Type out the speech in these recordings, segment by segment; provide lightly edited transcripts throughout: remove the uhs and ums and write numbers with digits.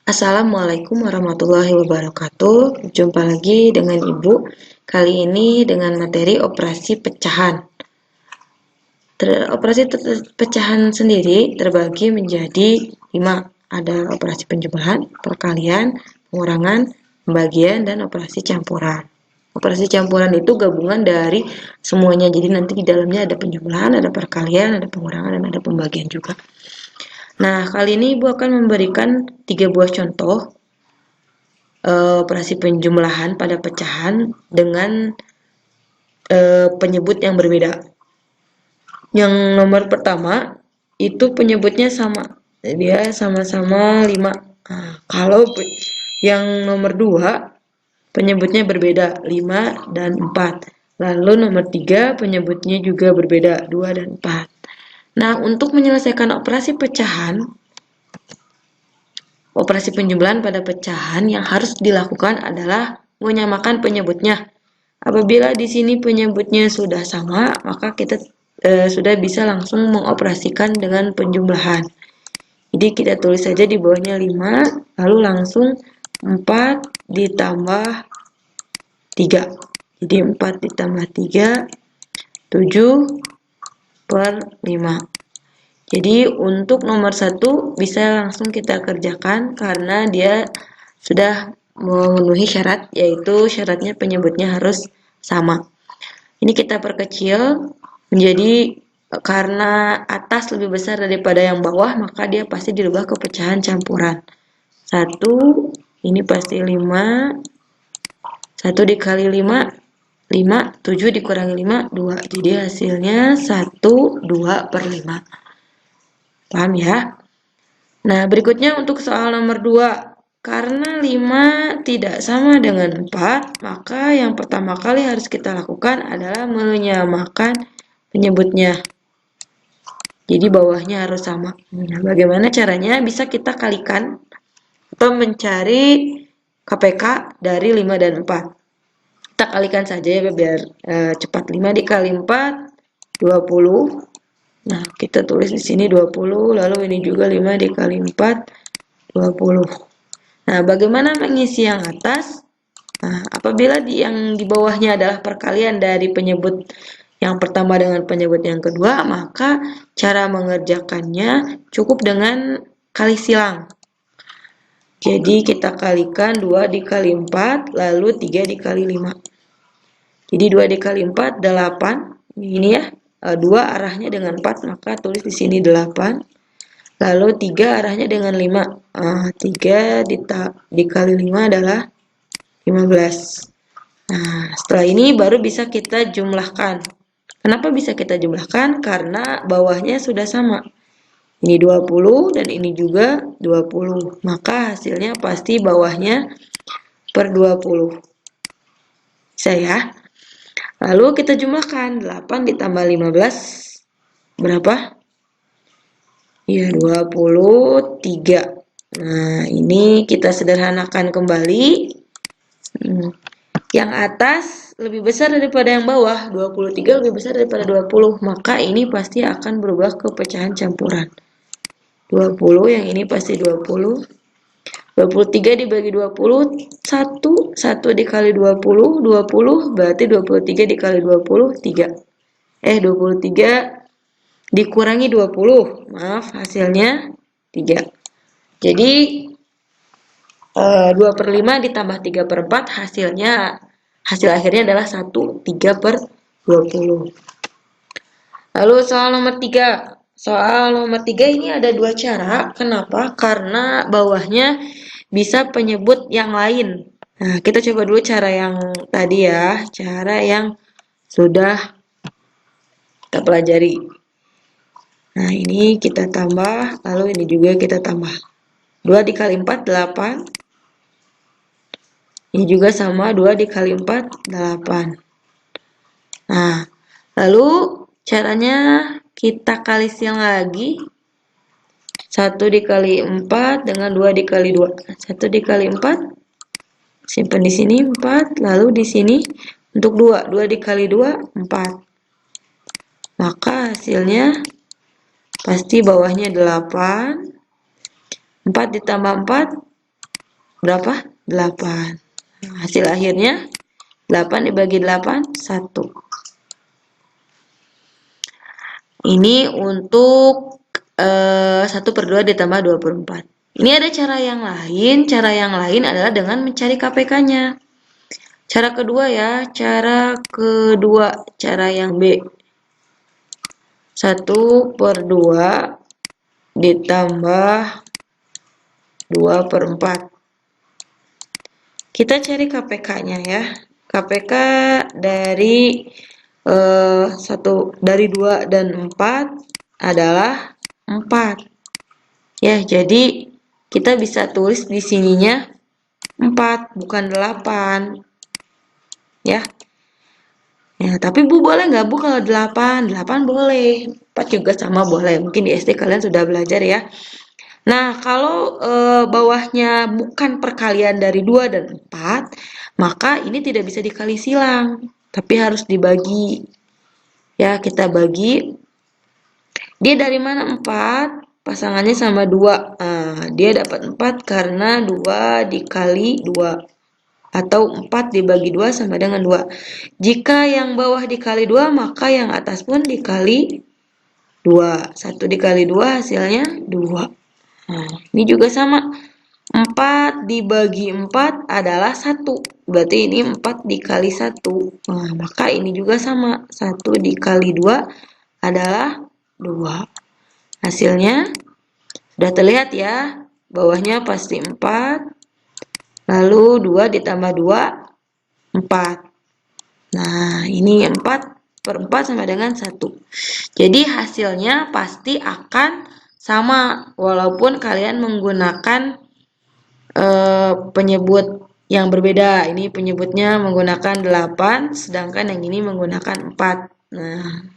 Assalamualaikum warahmatullahi wabarakatuh. Jumpa lagi dengan Ibu. Kali ini dengan materi operasi pecahan. Operasi pecahan sendiri terbagi menjadi 5. Ada operasi penjumlahan, perkalian, pengurangan, pembagian, dan operasi campuran. Operasi campuran itu gabungan dari semuanya. Jadi nanti di dalamnya ada penjumlahan, ada perkalian, ada pengurangan, dan ada pembagian juga. Nah, kali ini Ibu akan memberikan 3 buah contoh operasi penjumlahan pada pecahan dengan penyebut yang berbeda. Yang nomor pertama itu penyebutnya sama, dia sama-sama 5. Nah, kalau yang nomor 2 penyebutnya berbeda, 5 dan 4. Lalu nomor 3 penyebutnya juga berbeda, 2 dan 4. Nah, untuk menyelesaikan operasi pecahan, operasi penjumlahan pada pecahan yang harus dilakukan adalah menyamakan penyebutnya. Apabila di sini penyebutnya sudah sama, maka kita sudah bisa langsung mengoperasikan dengan penjumlahan. Jadi kita tulis saja di bawahnya 5, lalu langsung 4 ditambah 3. Jadi 4 ditambah 3, 7 per 5. Jadi untuk nomor 1 bisa langsung kita kerjakan karena dia sudah memenuhi syarat, yaitu syaratnya penyebutnya harus sama. Ini kita perkecil menjadi, karena atas lebih besar daripada yang bawah, maka dia pasti dirubah ke pecahan campuran. 1, ini pasti 5, 1 dikali 5, 5, 7 dikurangi 5, 2. Jadi hasilnya 1, 2 per 5. Paham ya? Nah, berikutnya untuk soal nomor 2. Karena 5 tidak sama dengan 4, maka yang pertama kali harus kita lakukan adalah menyamakan penyebutnya. Jadi bawahnya harus sama. Nah, bagaimana caranya? Bisa kita kalikan atau mencari KPK dari 5 dan 4. Kita kalikan saja ya biar cepat. 5 dikali 4, 20. Nah, kita tulis di sini 20, lalu ini juga 5 dikali 4, 20. Nah, bagaimana mengisi yang atas? Nah, apabila yang di bawahnya adalah perkalian dari penyebut yang pertama dengan penyebut yang kedua, maka cara mengerjakannya cukup dengan kali silang. Jadi kita kalikan 2 dikali 4, lalu 3 dikali 5. Jadi 2 dikali 4, 8. Ini ya, 2 arahnya dengan 4, maka tulis di sini 8. Lalu 3 arahnya dengan 5. 3 dikali 5 adalah 15. Nah, setelah ini baru bisa kita jumlahkan. Kenapa bisa kita jumlahkan? Karena bawahnya sudah sama. Ini 20 dan ini juga 20. Maka hasilnya pasti bawahnya per 20. Bisa ya? Lalu kita jumlahkan. 8 ditambah 15 berapa? Ya, 23. Nah, ini kita sederhanakan kembali. Yang atas lebih besar daripada yang bawah, 23 lebih besar daripada 20, maka ini pasti akan berubah ke pecahan campuran. 20, yang ini pasti 20. 23 dibagi 20, 1 dikali 20, 20, berarti 23 dikali 20, 3. 23 dikurangi 20, maaf, hasilnya 3. Jadi 2 per 5 ditambah 3 per 4, hasil akhirnya adalah 1, 3 per 20. Lalu soal nomor 3. Soal nomor 3 ini ada 2 cara. Kenapa? Karena bawahnya bisa penyebut yang lain. Nah, kita coba dulu cara yang tadi ya. Cara yang sudah kita pelajari. Nah, ini kita tambah, lalu ini juga kita tambah. 2 dikali 4, 8. Ini juga sama, 2 dikali 4, 8. Nah, lalu caranya kita kali silang lagi. 1 dikali 4 dengan 2 dikali 2. 1 dikali 4, simpan di sini 4, lalu di sini untuk 2. 2 dikali 2, 4. Maka hasilnya pasti bawahnya 8. 4 ditambah 4, berapa? 8. Nah, hasil akhirnya 8 dibagi 8, 1. Ini untuk 1/2 ditambah 2/4. Ini ada cara yang lain. Cara yang lain adalah dengan mencari KPK-nya. Cara kedua ya, cara yang B. 1/2 ditambah 2/4. Kita cari KPK-nya ya. KPK dari 2 dan 4 adalah 4. Ya, jadi kita bisa tulis di sininya 4, bukan 8. Ya. Ya, tapi Bu boleh nggak Bu kalau 8? 8 boleh. 4 juga sama boleh. Mungkin di SD kalian sudah belajar ya. Nah, kalau bawahnya bukan perkalian dari 2 dan 4, maka ini tidak bisa dikali silang, tapi harus dibagi. Ya, kita bagi. Dia dari mana 4? Pasangannya sama 2. Nah, dia dapat 4 karena 2 dikali 2. Atau 4 dibagi 2 sama dengan 2. Jika yang bawah dikali 2, maka yang atas pun dikali 2. 1 dikali 2 hasilnya 2. Nah, ini juga sama. 4 dibagi 4 adalah 1. Berarti ini 4 dikali 1. Nah, maka ini juga sama. 1 dikali 2 adalah 2. Hasilnya sudah terlihat ya. Bawahnya pasti 4. Lalu 2 ditambah 2, 4. Nah, ini 4/4 sama dengan 1. Jadi hasilnya pasti akan sama, walaupun kalian menggunakan penyebut yang berbeda. Ini penyebutnya menggunakan 8, sedangkan yang ini menggunakan 4. Nah,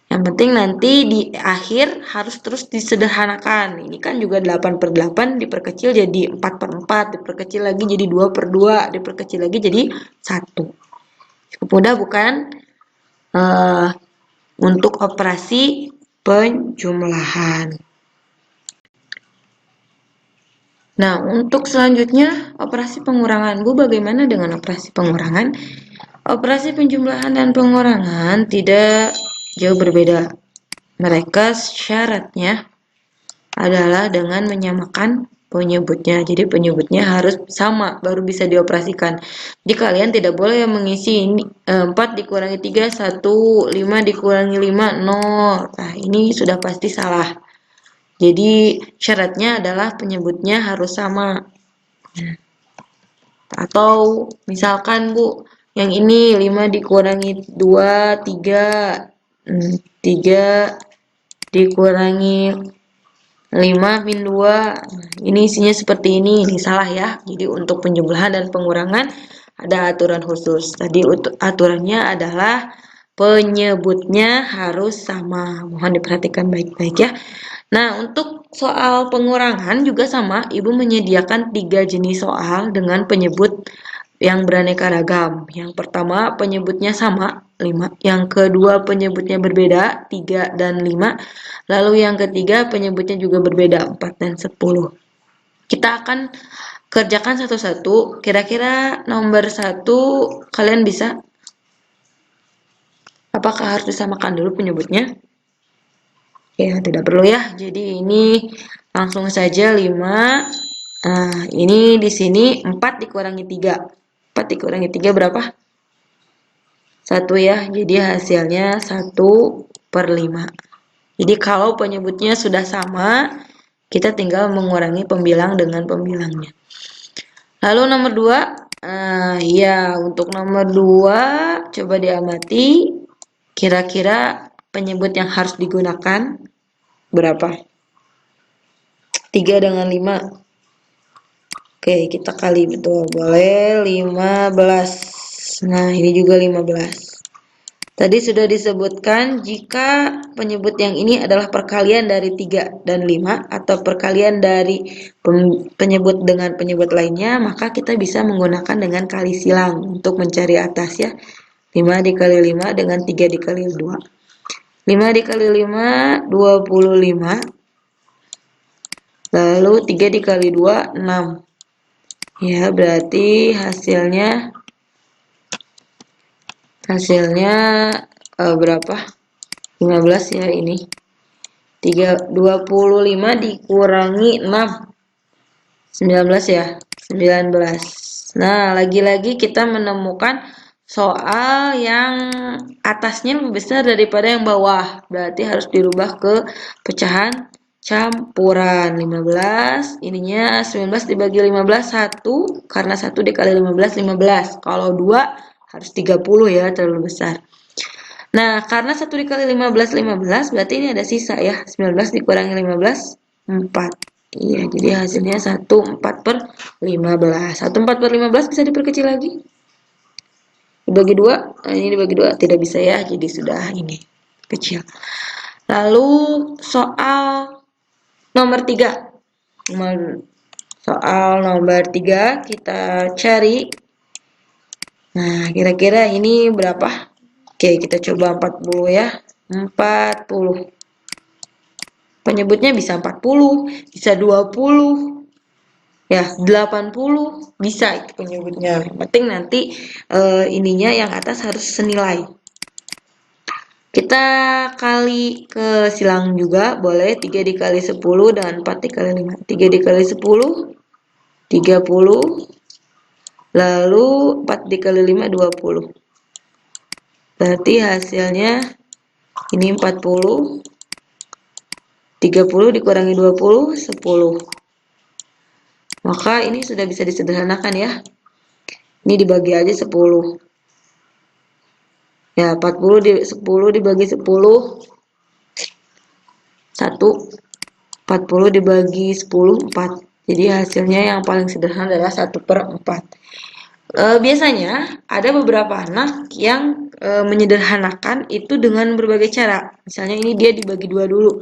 yang penting nanti di akhir harus terus disederhanakan. Ini kan juga 8/8 diperkecil jadi 4/4, diperkecil lagi jadi 2/2, diperkecil lagi jadi 1. Cukup mudah bukan? Untuk operasi penjumlahan. Nah, untuk selanjutnya operasi pengurangan. Bu, bagaimana dengan operasi pengurangan? Operasi penjumlahan dan pengurangan tidak jauh berbeda. Mereka syaratnya adalah dengan menyamakan penyebutnya. Jadi penyebutnya harus sama baru bisa dioperasikan. Jadi kalian tidak boleh mengisi 4 dikurangi 3, 1, 5 dikurangi 5, 0. Nah, ini sudah pasti salah. Jadi syaratnya adalah penyebutnya harus sama. Atau misalkan Bu, yang ini 5 dikurangi 2, 3. 3 dikurangi 5 min 2. Ini isinya seperti ini salah ya. Jadi untuk penjumlahan dan pengurangan ada aturan khusus. Tadi aturannya adalah penyebutnya harus sama. Mohon diperhatikan baik-baik ya. Nah, untuk soal pengurangan juga sama. Ibu menyediakan 3 jenis soal dengan penyebut yang beraneka ragam. Yang pertama penyebutnya sama, 5. Yang kedua penyebutnya berbeda, 3 dan 5. Lalu yang ketiga penyebutnya juga berbeda, 4 dan 10. Kita akan kerjakan satu-satu. Kira-kira nomor 1 kalian bisa? Apakah harus disamakan dulu penyebutnya? Ya, tidak perlu ya. Jadi ini langsung saja 5. Nah, ini di sini 4 dikurangi 3. 4 dikurangi 3 berapa? 1 ya. Jadi hasilnya 1/5. Jadi kalau penyebutnya sudah sama, kita tinggal mengurangi pembilang dengan pembilangnya. Lalu nomor 2. Ya, untuk nomor 2 coba diamati. Kira-kira penyebut yang harus digunakan berapa? 3 dengan 5. Oke, kita kali betul. Boleh 15. Nah, ini juga 15. Tadi sudah disebutkan jika penyebut yang ini adalah perkalian dari 3 dan 5 atau perkalian dari penyebut dengan penyebut lainnya, maka kita bisa menggunakan dengan kali silang untuk mencari atas ya. 5 dikali 5 dengan 3 dikali 2. 5 dikali 5, 25. Lalu 3 dikali 2, 6. Ya, berarti hasilnya berapa? 15 ya ini. 25 dikurangi 6. 19 ya. 19. Nah, lagi-lagi kita menemukan soal yang atasnya lebih besar daripada yang bawah. Berarti harus dirubah ke pecahan campuran. 15, ininya 19 dibagi 15, 1. Karena 1 dikali 15, 15. Kalau 2 harus 30 ya, terlalu besar. Nah, karena 1 dikali 15, 15, berarti ini ada sisa ya. 19 dikurangi 15, 4. Iya, jadi hasilnya 1/4/15. 1/4/15 bisa diperkecil lagi. Dibagi 2, nah ini dibagi 2 tidak bisa ya, jadi sudah ini kecil. Lalu soal nomor 3. Soal nomor 3 kita cari. Nah, kira-kira ini berapa? Oke, kita coba 40 ya. 40. Penyebutnya bisa 40, bisa 20. Ya, 80 bisa itu penyebutnya. Yang penting nanti ininya yang atas harus senilai. Kita kali ke silang juga boleh. 3 dikali 10 dan 4 dikali 5. 3 dikali 10, 30. Lalu 4 dikali 5, 20. Berarti hasilnya ini 40. 30 dikurangi 20, 10. Maka ini sudah bisa disederhanakan ya. Ini dibagi aja 10. Ya, 10 dibagi 10. 1. 40 dibagi 10, 4. Jadi hasilnya yang paling sederhana adalah 1/4. Biasanya ada beberapa anak yang menyederhanakan itu dengan berbagai cara. Misalnya ini dia dibagi 2 dulu.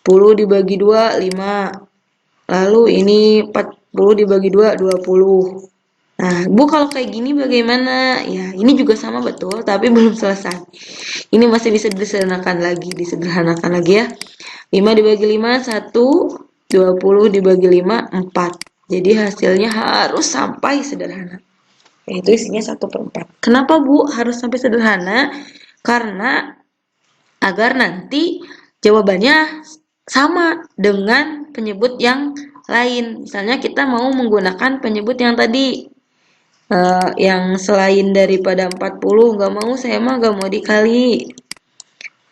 10 dibagi 2, 5. Lalu ini 40 dibagi 2, 20. Nah, Bu kalau kayak gini bagaimana? Ya, ini juga sama betul, tapi belum selesai. Ini masih bisa disederhanakan lagi ya. 5 dibagi 5, 1. 20 dibagi 5, 4. Jadi hasilnya harus sampai sederhana. Yaitu isinya 1/4. Kenapa Bu harus sampai sederhana? Karena agar nanti jawabannya sama dengan penyebut yang lain. Misalnya kita mau menggunakan penyebut yang tadi, yang selain daripada 40, nggak mau, saya mah nggak mau dikali.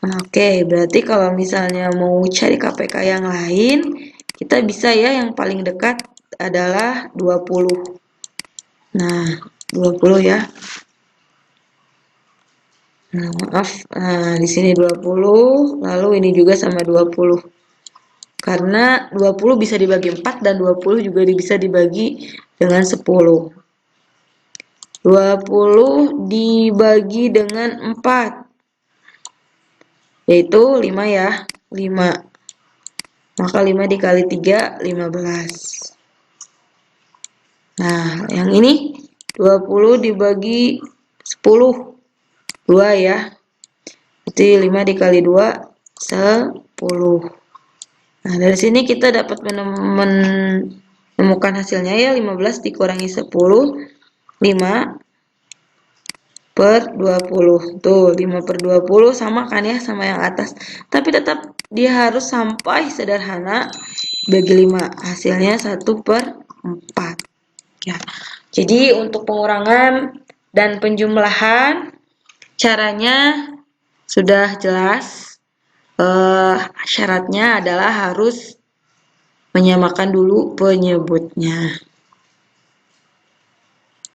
Oke, berarti kalau misalnya mau cari KPK yang lain, kita bisa ya yang paling dekat adalah 20. Nah, 20 ya. Nah, maaf. Nah, di sini 20, lalu ini juga sama 20. Karena 20 bisa dibagi 4 dan 20 juga bisa dibagi dengan 10. 20 dibagi dengan 4. Yaitu 5 ya. 5. Maka 5 dikali 3, 15. Nah, yang ini 20 dibagi 10. 2 ya. Jadi 5 dikali 2, 10. Nah, dari sini kita dapat menemukan hasilnya ya. 15 dikurangi 10. 5/20. Tuh, 5/20 sama kan ya sama yang atas. Tapi tetap dia harus sampai sederhana bagi 5. Hasilnya 1/4. Ya. Jadi untuk pengurangan dan penjumlahan caranya sudah jelas. Syaratnya adalah harus menyamakan dulu penyebutnya.